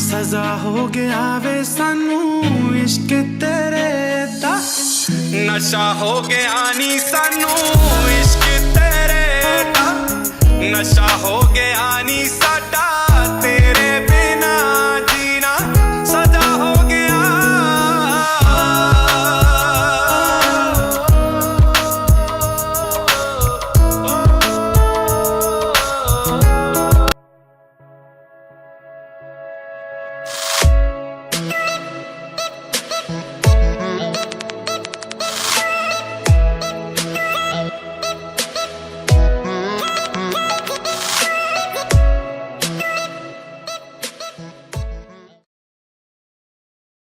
सजा हो गया वे सानू इश्क तेरे दा, नशा हो गया नी सानू इश्क